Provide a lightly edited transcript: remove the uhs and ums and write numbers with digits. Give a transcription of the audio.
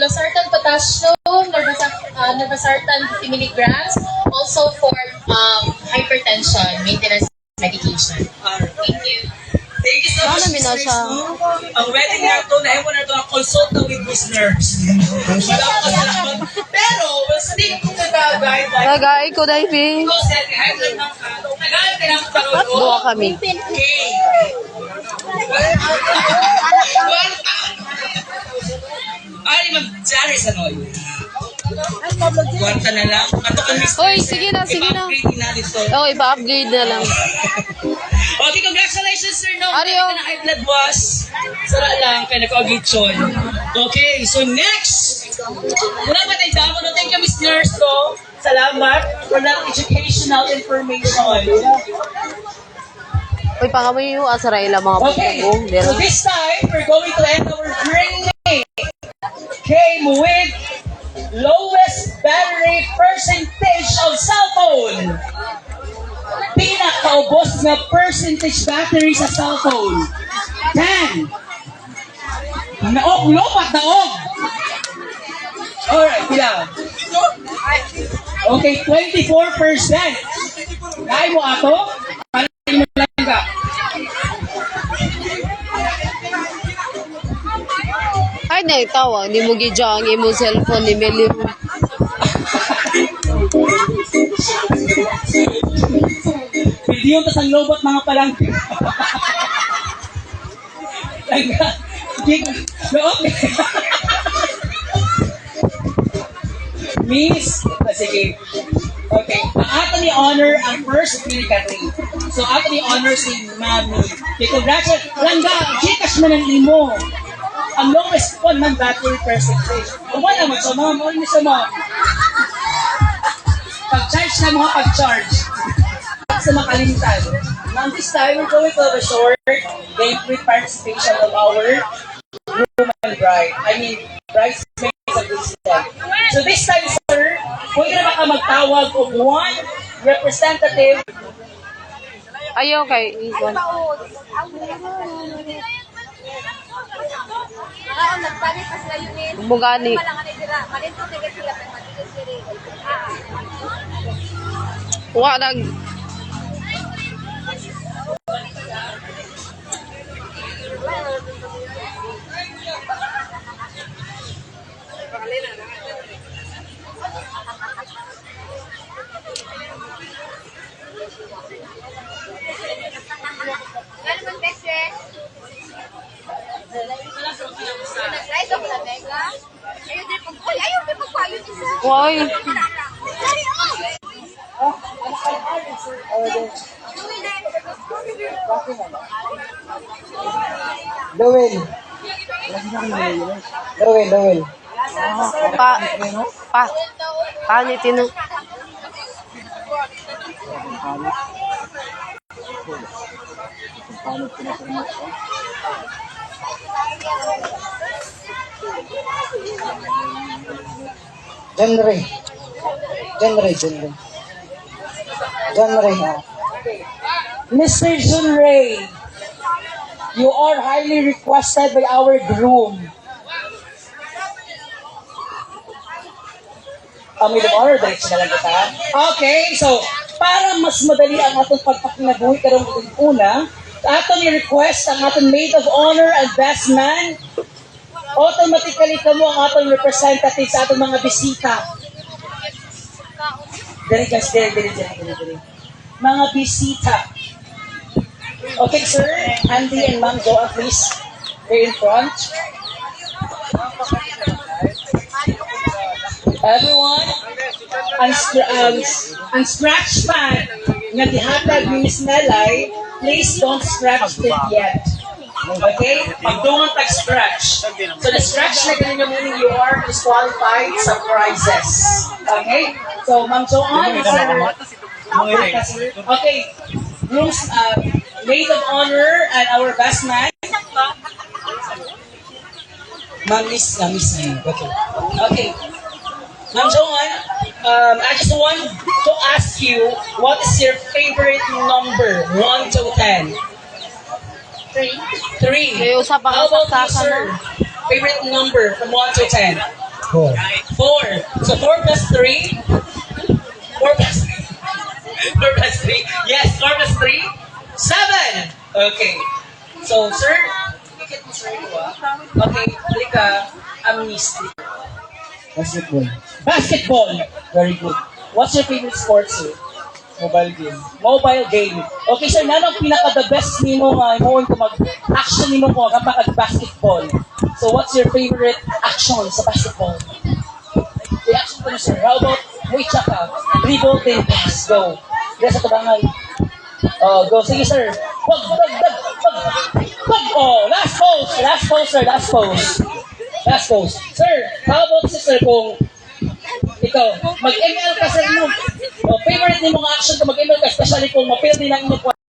Losartan potassium, Nervasartan 50 milligrams, also for hypertension, maintenance medication. Thank you. Thank you so much, Miss Nurse. Ang wedding na ito, nahiwan na ito ang consulta with Miss Nurse. Wala ko kasalamat. Pero, stick kong nagagay. Tagay ko, Daipi. Ito, sir, highlight ng kano. Nagagay ka ng kano. Dua kami. Okay. Ay, mag-jari sa noy. Kwarta na lang. Ato ka, Miss Nurse. Oy, sige na, sige na. I-upgrade na dito. Oh, ipa-upgrade na lang. Okay, congratulations, sir. No, Ario. na high blood was. Sara lang, kaya naka-audition. Okay, so next. Wala ba tayo damo? No? Thank you, Miss Nurse. So, salamat for that educational information. Uy, pangamoy yung asarayla mga Okay, bubong. so this time, we're going to end our training. Came with lowest battery percentage of cell phone. Pinakaubos na percentage battery sa cellphone. 10. Naog, lopat, naog. Alright, bilang. Okay, 24%. Kaya mo ato? Paano mo lang ka? Ay, na ikaw, hindi mo gidya ang imong cellphone ni Meli. Video tas ang lobot mga palang. Miss, sige. Okay, ang ato ni honor ang first category. So ato ni honor si Mami. Okay, congratulations. Langga, Gcash man ang limo. Ang lowest po man battery percentage. Kung wala mo sa mga, mo sa mga. Pag-charge na mga pag-charge. Sa makalimutan. Now this time, we're going to have a short gameplay participation of our groom and bride. I mean, bridesmaids of this time. So this time, sir, pwede na baka magtawag of one representative. Ayaw kay Iwan. Bugani. Wa nag Why? Dawel. Dawel. Panitin na. Genre. Mr. Jun Ray, you are highly requested by our groom. May honor, diretso na lang kita. Okay, so, para mas madali ang atong pagpakinabuhi karong una, ato ni request ang atong maid of honor and best man. Automatically kamo ang atong representative sa atong mga bisita. Dali. Mga bisita. Okay, sir. Andy and Ma'am Joa, please. Here in front. Everyone, ang scratch pad nga gihatag ni Miss Nelay, please don't scratch it yet. Okay? Pagdungan tag-scratch. So the scratch na ganun yung meaning you are disqualified sa prizes. Okay? So, Ma'am Joanne, sir. Okay. Groom's maid of honor and our best man. Ma'am Miss. Okay. Ma'am Joanne, I just want to ask you, what is your favorite number? 1 to 10. 3. May usap ang How about you, saksakan sir? na. Favorite number from 1 to 10? 4. 4. So 4 plus 3? 4 plus 3. 4 plus 3? Yes, 4 plus 3? 7! Okay. So, sir, ikit mo sir ko Okay, halika. Amnesty. Basketball. Basketball. Very good. What's your favorite sport, sir? Mobile game. Mobile game. Okay, sir, nanong pinaka-the best nimo nga mo ko mag-action nimo ko kapag basketball. So, what's your favorite action sa basketball? The action ko, sir. How about, wait, tsaka, dribble, then pass, go. Yes, sa tabangan. Go. Sige, sir. Wag. Oh, last pose, sir. Last pose. Sir, how about, sir, kung ikaw, mag-ML ka, sir, mo. Favorite ni mong action ka mag-ML ka, especially kung mapildi lang mo